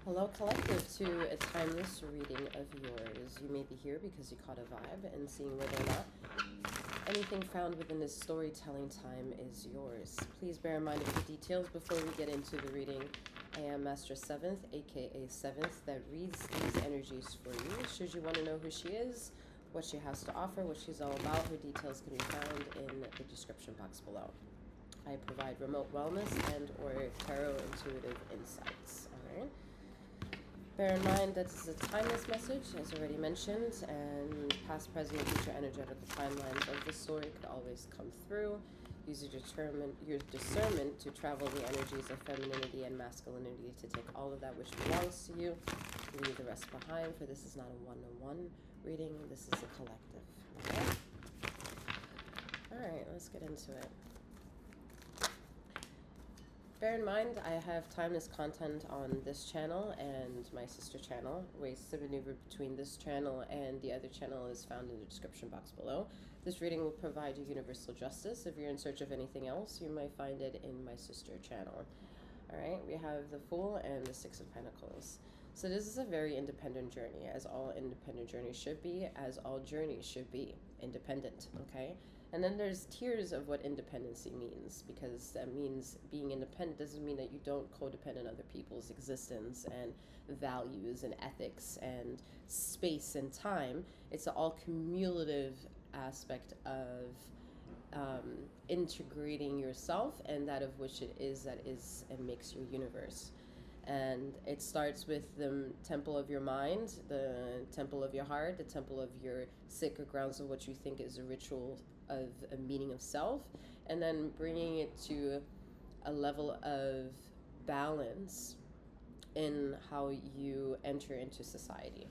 Hello, collective, to a timeless reading of yours. You may be here because you caught a vibe and seeing whether or not anything found within this storytelling time is yours. Please bear in mind a few details before we get into the reading. I am Master Seventh, aka Seventh, that reads these energies for you. Should you want to know who she is, what she has to offer, what she's all about, her details can be found in the description box below. I provide remote wellness and or tarot intuitive insights. All right. Bear in mind that this is a timeless message, as already mentioned, and past, present, and future energetical timelines of the story could always come through. Use your discernment to travel the energies of femininity and masculinity to take all of that which belongs to you, leave the rest behind, for this is not a one-on-one reading, this is a collective. Alright, let's get into it. Bear in mind, I have timeless content on this channel and my sister channel. Ways to maneuver between this channel and the other channel is found in the description box below. This reading will provide you universal justice. If you're in search of anything else, you might find it in my sister channel. Alright, we have the Fool and the Six of Pentacles. So this is a very independent journey, as all independent journeys should be, as all journeys should be independent, okay? And then there's tiers of what independency means, because that means being independent doesn't mean that you don't codepend on other people's existence and values and ethics and space and time. It's an all cumulative aspect of integrating yourself and that of which it is that is and makes your universe. And it starts with the temple of your mind, the temple of your heart, the temple of your sacred grounds of what you think is a ritual of a meaning of self, and then bringing it to a level of balance in how you enter into society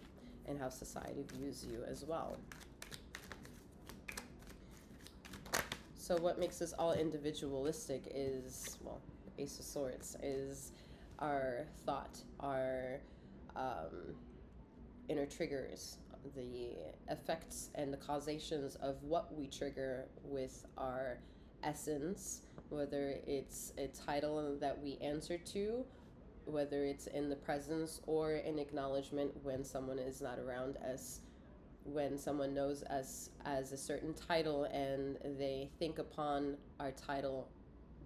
and how society views you as well. So what makes us all individualistic is, well, Ace of Swords, is our thought, our inner triggers, the effects and the causations of what we trigger with our essence, whether it's a title that we answer to, whether it's in the presence or in acknowledgement when someone is not around us, when someone knows us as a certain title and they think upon our title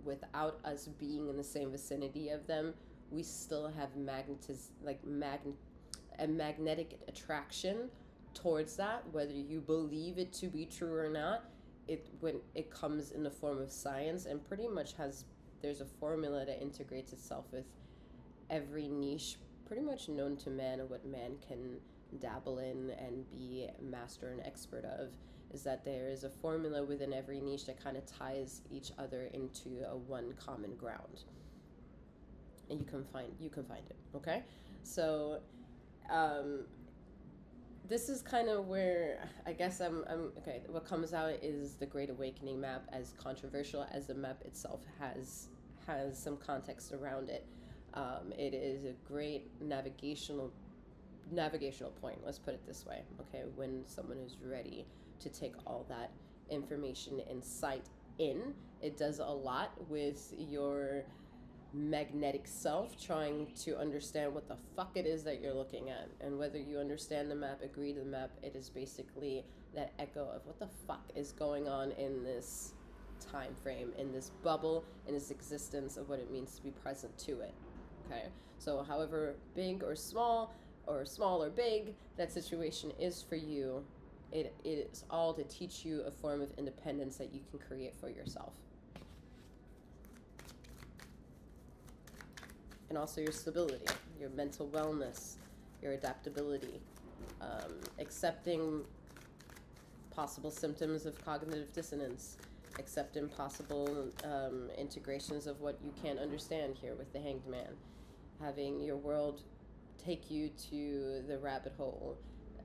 without us being in the same vicinity of them, we still have a magnetic attraction towards that, whether you believe it to be true or not. When it comes in the form of science and pretty much there's a formula that integrates itself with every niche pretty much known to man, and what man can dabble in and be master and expert of, is that there is a formula within every niche that kind of ties each other into a one common ground. And you can find it, okay? So this is kind of where I guess I'm okay. What comes out is the Great Awakening map, as controversial as the map itself has some context around it. It is a great navigational point, let's put it this way, okay? When someone is ready to take all that information and sight in, it does a lot with your magnetic self trying to understand what the fuck it is that you're looking at, and whether you understand the map, agree to the map, it is basically that echo of what the fuck is going on in this time frame, in this bubble, in this existence of what it means to be present to it. Okay, so however big or small or big that situation is for you, it is all to teach you a form of independence that you can create for yourself. And also your stability, your mental wellness, your adaptability, accepting possible symptoms of cognitive dissonance, accepting possible integrations of what you can't understand here with the Hanged Man, having your world take you to the rabbit hole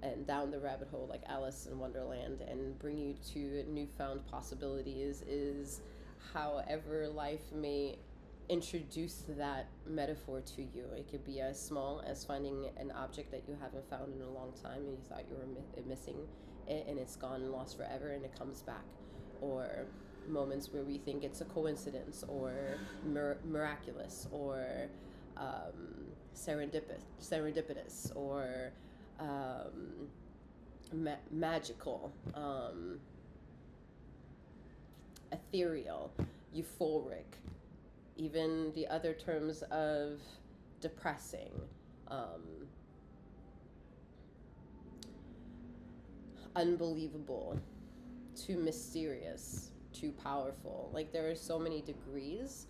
and down the rabbit hole like Alice in Wonderland and bring you to newfound possibilities, is however life may introduce that metaphor to you. It could be as small as finding an object that you haven't found in a long time and you thought you were missing it and it's gone and lost forever and it comes back, or moments where we think it's a coincidence or miraculous, or serendipitous or magical, ethereal, euphoric, even the other terms of depressing, unbelievable, too mysterious, too powerful. Like, there are so many degrees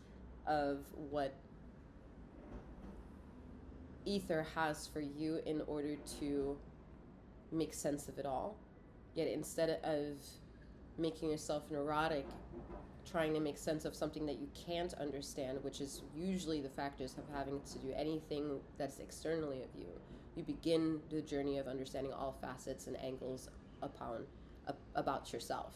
of what ether has for you in order to make sense of it all. Yet instead of making yourself neurotic, trying to make sense of something that you can't understand, which is usually the factors of having to do anything that's externally of you, you begin the journey of understanding all facets and angles about yourself.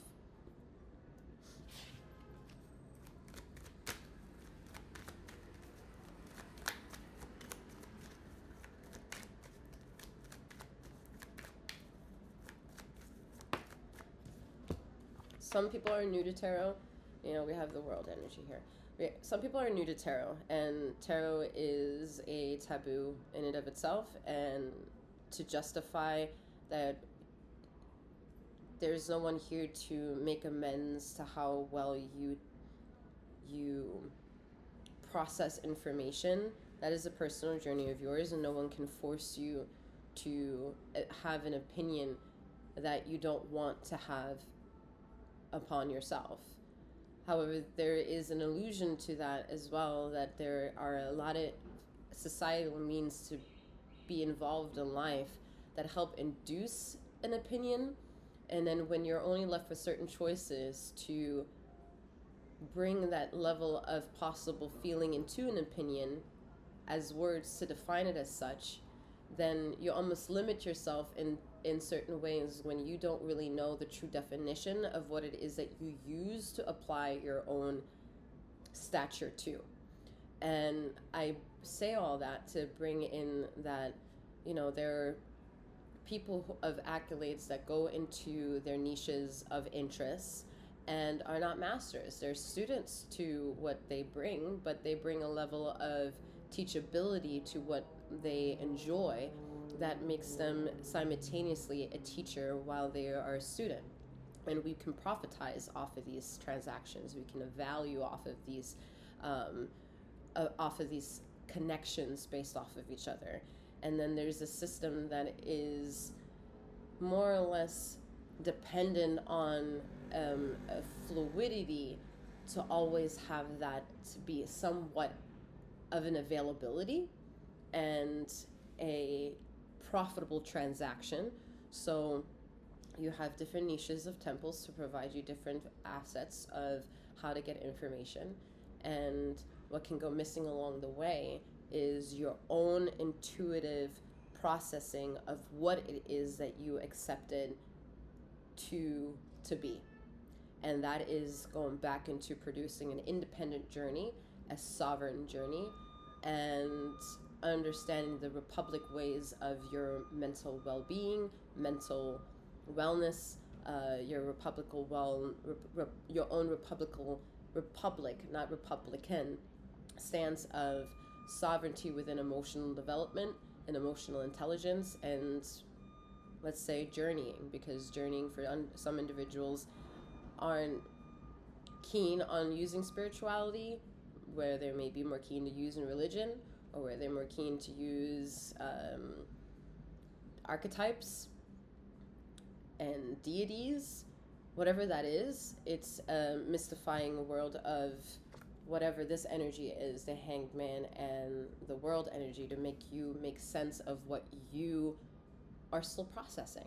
Some people are new to tarot. You know, we have the world energy here. Some people are new to tarot, and tarot is a taboo in and of itself, and to justify that there's no one here to make amends to how well you process information, that is a personal journey of yours, and no one can force you to have an opinion that you don't want to have upon yourself. However, there is an allusion to that as well, that there are a lot of societal means to be involved in life that help induce an opinion, and then when you're only left with certain choices to bring that level of possible feeling into an opinion as words to define it as such, then you almost limit yourself in certain ways when you don't really know the true definition of what it is that you use to apply your own stature to. And I say all that to bring in that, you know, there are people of accolades that go into their niches of interests and are not masters. They're students to what they bring, but they bring a level of teachability to what they enjoy that makes them simultaneously a teacher while they are a student. And we can profitize off of these transactions. We can value off of these connections based off of each other. And then there's a system that is more or less dependent on a fluidity to always have that to be somewhat of an availability and a profitable transaction. So you have different niches of temples to provide you different assets of how to get information, and what can go missing along the way is your own intuitive processing of what it is that you accepted to be. And that is going back into producing an independent journey, a sovereign journey, and understanding the republic ways of your mental well-being, mental wellness, your your own republic, not republican, stance of sovereignty within emotional development and emotional intelligence, and let's say journeying, because journeying for some individuals aren't keen on using spirituality, where they may be more keen to use in religion, or where they're more keen to use archetypes and deities, whatever that is. It's a mystifying world of whatever this energy is, the hanged man and the world energy, to make you make sense of what you are still processing.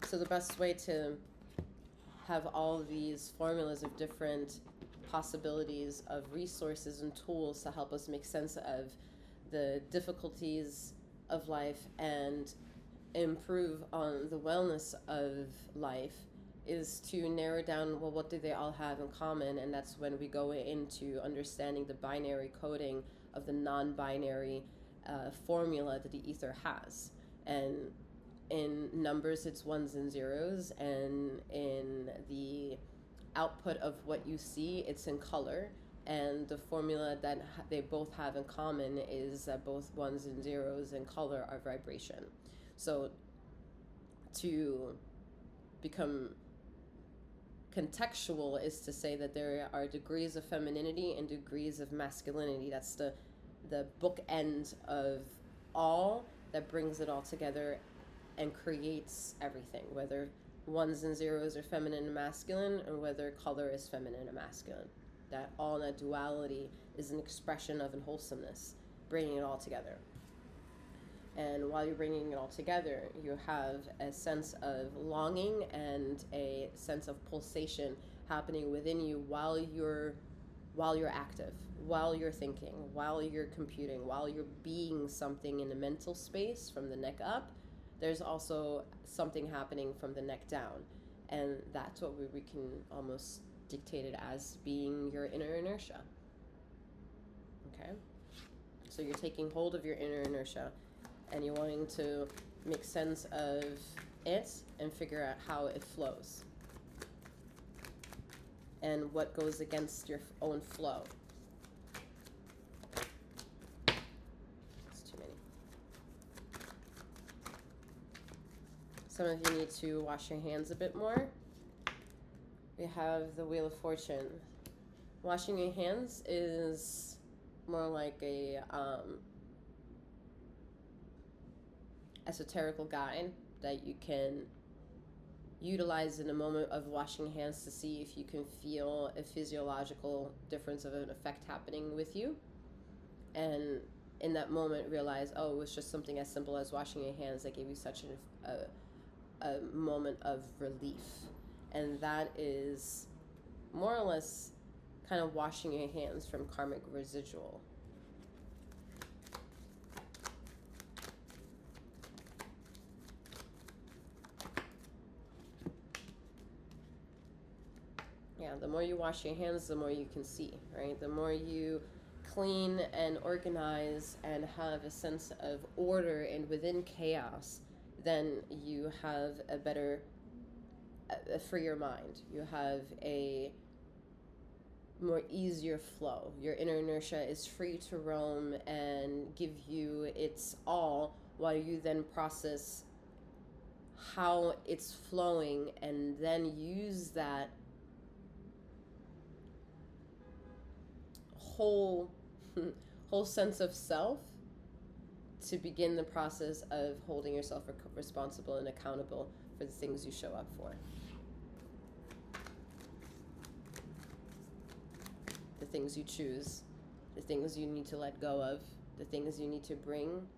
So the best way to have all these formulas of different possibilities of resources and tools to help us make sense of the difficulties of life and improve on the wellness of life is to narrow down, well, what do they all have in common? And that's when we go into understanding the binary coding of the non-binary formula that the ether has. And in numbers, it's ones and zeros, and in the output of what you see, it's in color. And the formula that they both have in common is that both ones and zeros in color are vibration. So to become contextual is to say that there are degrees of femininity and degrees of masculinity. That's the bookend of all that brings it all together and creates everything, whether ones and zeros are feminine and masculine, or whether color is feminine and masculine. That all that duality is an expression of unwholesomeness, bringing it all together. And while you're bringing it all together, you have a sense of longing and a sense of pulsation happening within you while you're active, while you're thinking, while you're computing, while you're being something in the mental space from the neck up. There's also something happening from the neck down. And that's what we can almost dictate it as being your inner inertia. Okay? So you're taking hold of your inner inertia and you're wanting to make sense of it and figure out how it flows and what goes against your own flow. It's too many. Some of you need to wash your hands a bit more. We have the Wheel of Fortune. Washing your hands is more like a esoterical guide that you can utilize in a moment of washing hands to see if you can feel a physiological difference of an effect happening with you. And in that moment realize, oh, it was just something as simple as washing your hands that gave you such a moment of relief. And that is more or less kind of washing your hands from karmic residual. Yeah, the more you wash your hands, the more you can see, right? The more you clean and organize and have a sense of order and within chaos, then you have a better, a freer mind. You have a more easier flow. Your inner inertia is free to roam and give you its all, while you then process how it's flowing and then use that whole sense of self to begin the process of holding yourself responsible and accountable for the things you show up for. The things you choose, the things you need to let go of, the things you need to bring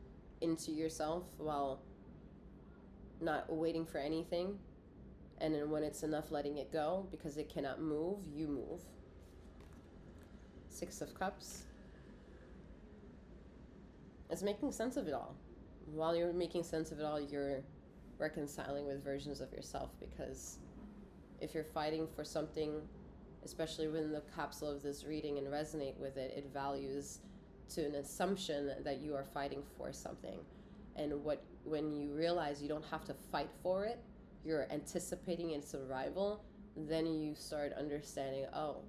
into yourself while not waiting for anything. And then when it's enough, letting it go, because it cannot move, you move. 6 of Cups. It's making sense of it all. While you're making sense of it all, you're reconciling with versions of yourself, because if you're fighting for something, especially within the capsule of this reading, and resonate with it, it values to an assumption that you are fighting for something. And when you realize you don't have to fight for it, you're anticipating its arrival, then you start understanding, oh,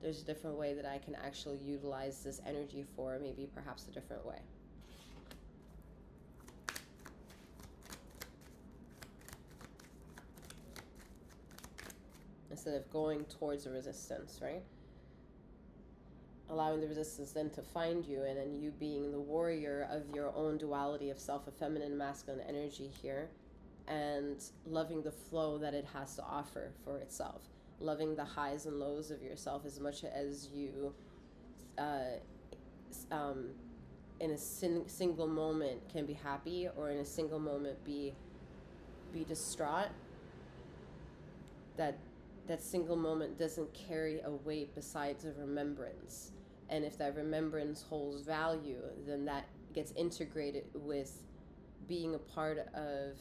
there's a different way that I can actually utilize this energy for, maybe perhaps a different way. Instead of going towards the resistance, right? Allowing the resistance then to find you, and then you being the warrior of your own duality of self, a feminine and masculine energy here, and loving the flow that it has to offer for itself. Loving the highs and lows of yourself as much as you, in a single moment can be happy, or in a single moment be distraught. That single moment doesn't carry a weight besides a remembrance. And if that remembrance holds value, then that gets integrated with being a part of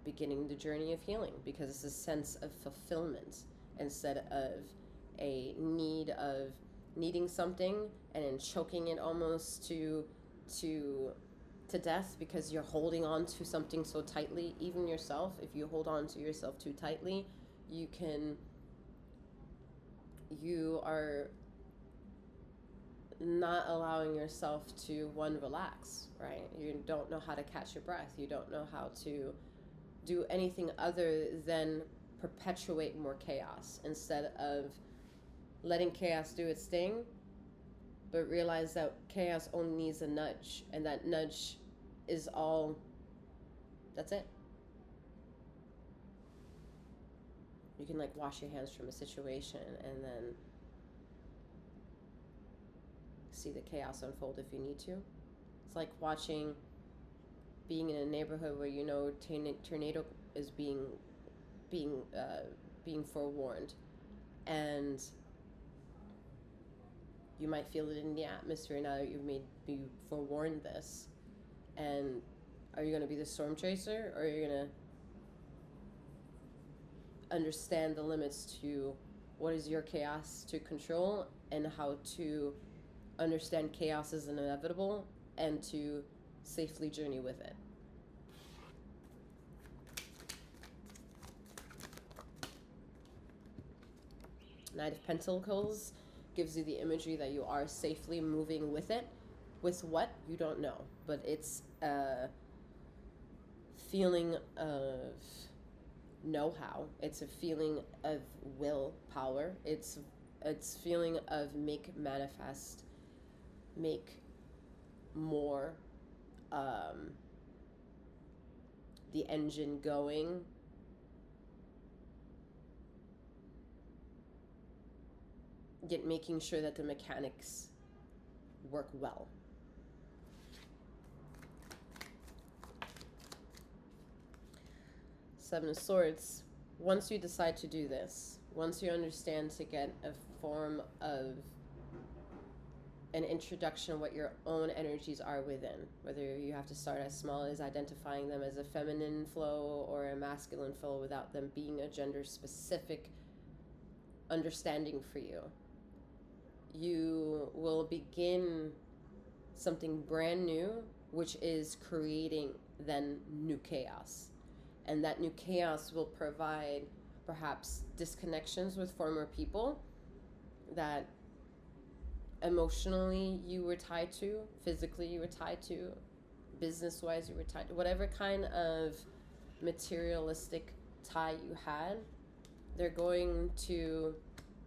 beginning the journey of healing, because it's a sense of fulfillment instead of a need of needing something and then choking it almost to death because you're holding on to something so tightly. Even yourself, if you hold on to yourself too tightly, you can you are not allowing yourself to, one, relax, right? You don't know how to catch your breath. You don't know how to do anything other than perpetuate more chaos instead of letting chaos do its thing, but realize that chaos only needs a nudge, and that nudge is all, that's it. You can like wash your hands from a situation and then see the chaos unfold if you need to. It's like being in a neighborhood where you know tornado is being forewarned, and you might feel it in the atmosphere now that you forewarned this. And are you going to be the storm chaser, or are you going to understand the limits to what is your chaos to control, and how to understand chaos is inevitable and to safely journey with it? Knight of Pentacles gives you the imagery that you are safely moving with it. With what? You don't know. But it's a feeling of know-how. It's a feeling of willpower. It's feeling of make manifest, make more, the engine going. Yet making sure that the mechanics work well. Seven of Swords. Once you decide to do this, once you understand to get a form of an introduction of what your own energies are within, whether you have to start as small as identifying them as a feminine flow or a masculine flow without them being a gender specific understanding for you, you will begin something brand new, which is creating then new chaos. And that new chaos will provide perhaps disconnections with former people that emotionally you were tied to, physically you were tied to, business-wise you were tied to, whatever kind of materialistic tie you had, they're going to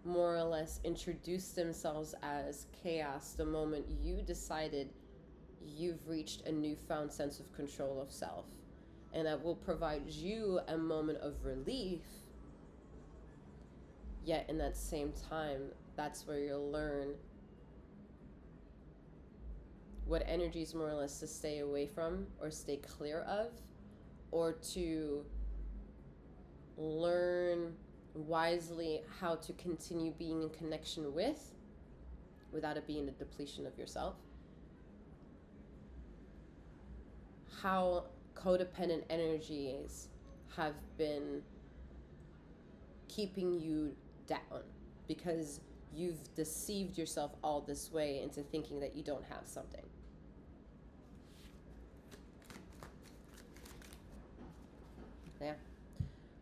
more or less introduce themselves as chaos the moment you decided you've reached a newfound sense of control of self. And that will provide you a moment of relief, yet in that same time, that's where you'll learn what energies more or less to stay away from or stay clear of, or to learn wisely how to continue being in connection with without it being a depletion of yourself. How codependent energies have been keeping you down because you've deceived yourself all this way into thinking that you don't have something. Yeah.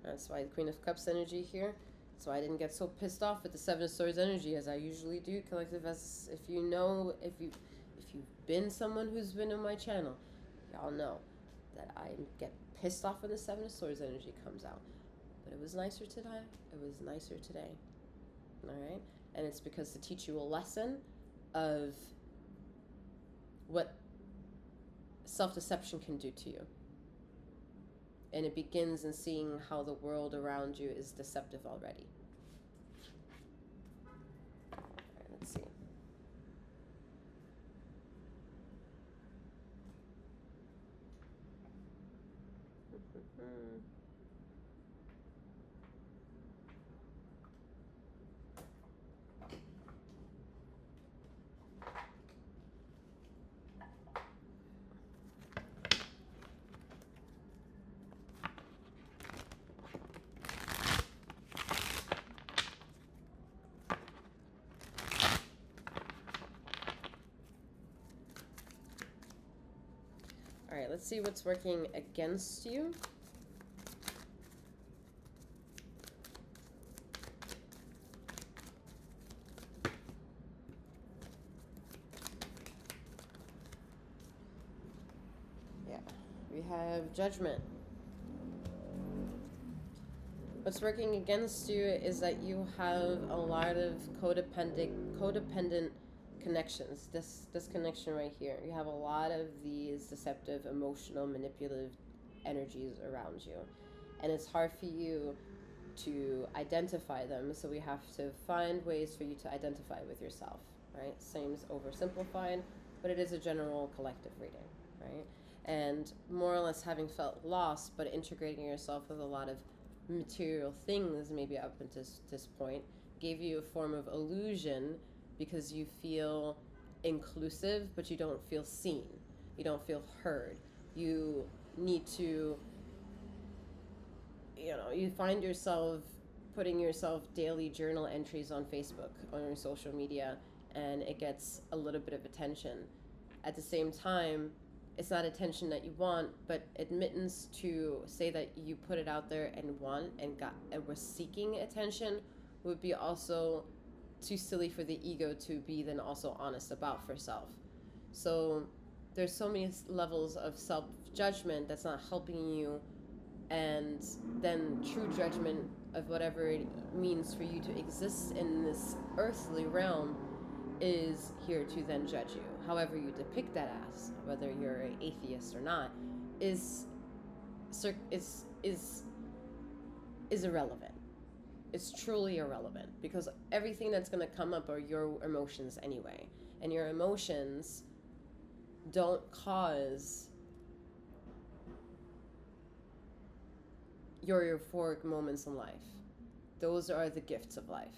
That's why the Queen of Cups energy here. That's why I didn't get so pissed off with the Seven of Swords energy as I usually do, collective. As if you've been someone who's been on my channel, y'all know that I get pissed off when the Seven of Swords energy comes out. But it was nicer today. It was nicer today. All right? And it's because to teach you a lesson of what self-deception can do to you. And it begins in seeing how the world around you is deceptive already. All right, let's see. All right, let's see what's working against you. We have judgment. What's working against you is that you have a lot of codependent connections. This connection right here. You have a lot of these deceptive, emotional, manipulative energies around you. And it's hard for you to identify them, so we have to find ways for you to identify with yourself, right? Seems oversimplified, but it is a general collective reading, right? And more or less having felt lost, but integrating yourself with a lot of material things, maybe up until this point, gave you a form of illusion because you feel inclusive, but you don't feel seen. You don't feel heard. You need to, you find yourself putting yourself daily journal entries on Facebook, on your social media, and it gets a little bit of attention. At the same time, it's not attention that you want, but admittance to say that you put it out there and was seeking attention would be also too silly for the ego to be then also honest about for self. So there's so many levels of self-judgment that's not helping you, and then true judgment of whatever it means for you to exist in this earthly realm is here to then judge you. However you depict that as, whether you're an atheist or not, is irrelevant. It's truly irrelevant, because everything that's going to come up are your emotions anyway, and your emotions don't cause your euphoric moments in life. Those are the gifts of life.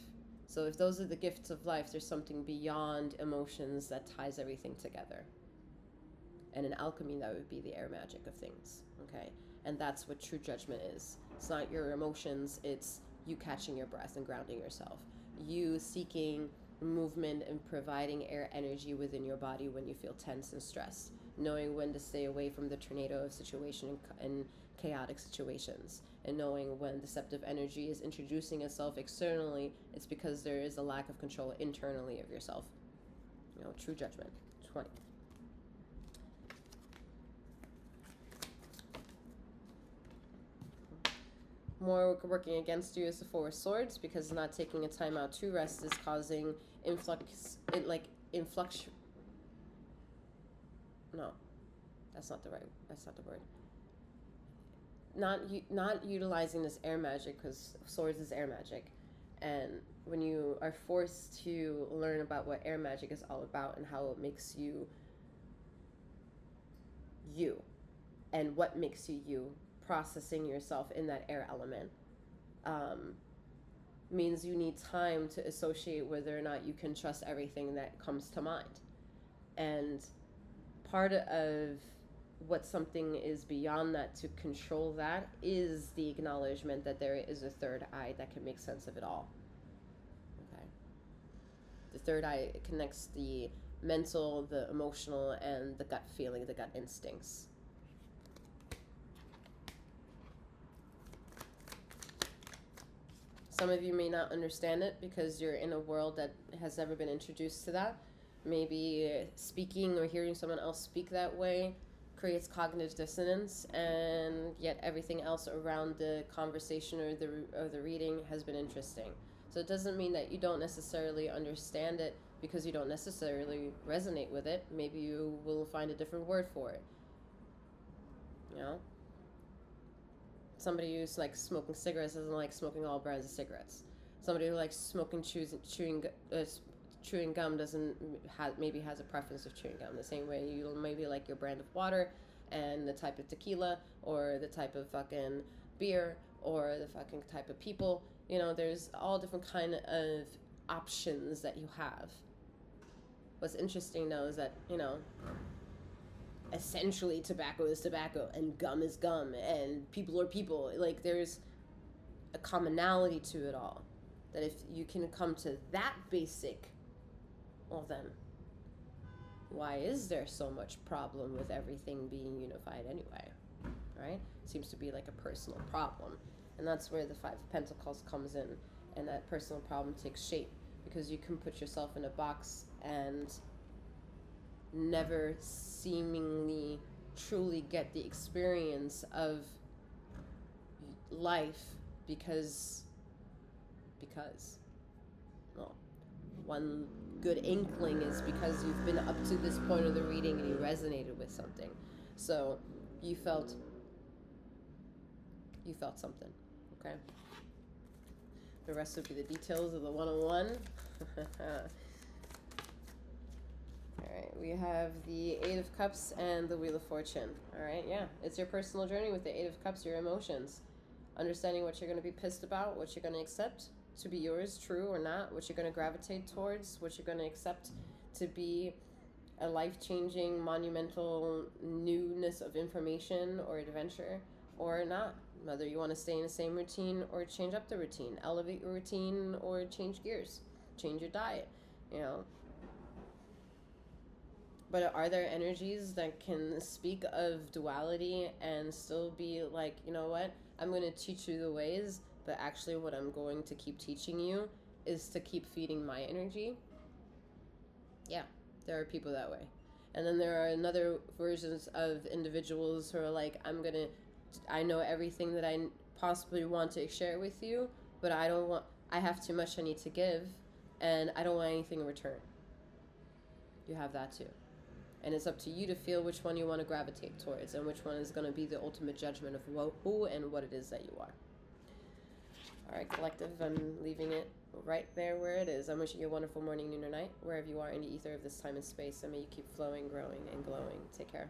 So if those are the gifts of life, there's something beyond emotions that ties everything together. And in alchemy, that would be the air magic of things, okay? And that's what true judgment is. It's not your emotions, it's you catching your breath and grounding yourself. You seeking movement and providing air energy within your body when you feel tense and stressed. Knowing when to stay away from the tornado of situation and chaotic situations. And knowing when deceptive energy is introducing itself externally, it's because there is a lack of control internally of yourself. True judgment. 20. More working against you is the Four of Swords, because not taking a time out to rest is causing influx. No, that's not the word. Not utilizing this air magic, because swords is air magic, and when you are forced to learn about what air magic is all about and how it makes you, and what makes you, processing yourself in that air element, means you need time to associate whether or not you can trust everything that comes to mind. And part of what something is beyond that to control that is the acknowledgement that there is a third eye that can make sense of it all. Okay. The third eye connects the mental, the emotional, and the gut feeling, the gut instincts. Some of you may not understand it because you're in a world that has never been introduced to that. Maybe speaking or hearing someone else speak that way creates cognitive dissonance, and yet everything else around the conversation or the reading has been interesting. So it doesn't mean that you don't necessarily understand it because you don't necessarily resonate with it. Maybe you will find a different word for it. Somebody who's like smoking cigarettes doesn't like smoking all brands of cigarettes. Somebody who likes smoking chewing gum maybe has a preference of chewing gum. The same way you maybe like your brand of water and the type of tequila or the type of fucking beer or the fucking type of people. There's all different kind of options that you have. What's interesting though is that, essentially tobacco is tobacco and gum is gum and people are people. Like, there's a commonality to it all. That if you can come to that basic, well then, why is there so much problem with everything being unified anyway, right? It seems to be like a personal problem. And that's where the Five of Pentacles comes in, and that personal problem takes shape, because you can put yourself in a box and never seemingly truly get the experience of life because, well, one good inkling is because you've been up to this point of the reading and you resonated with something. So you felt something, okay? The rest would be the details of the one-on-one. Alright, we have the Eight of Cups and the Wheel of Fortune. Alright, yeah. It's your personal journey with the Eight of Cups, your emotions. Understanding what you're going to be pissed about, what you're going to accept to be yours, true or not, what you're going to gravitate towards, what you're going to accept to be a life-changing, monumental newness of information or adventure, or not. Whether you want to stay in the same routine or change up the routine, elevate your routine or change gears, change your diet, you know. But are there energies that can speak of duality and still be like, you know what, I'm going to teach you the ways, but actually what I'm going to keep teaching you is to keep feeding my energy? Yeah, there are people that way. And then there are another versions of individuals who are like, I know everything that I possibly want to share with you, but I have too much I need to give, and I don't want anything in return. You have that too. And it's up to you to feel which one you want to gravitate towards and which one is going to be the ultimate judgment of who and what it is that you are. All right, collective, I'm leaving it right there where it is. I'm wishing you a wonderful morning, noon, or night, wherever you are in the ether of this time and space, and may you keep flowing, growing, and glowing. Take care.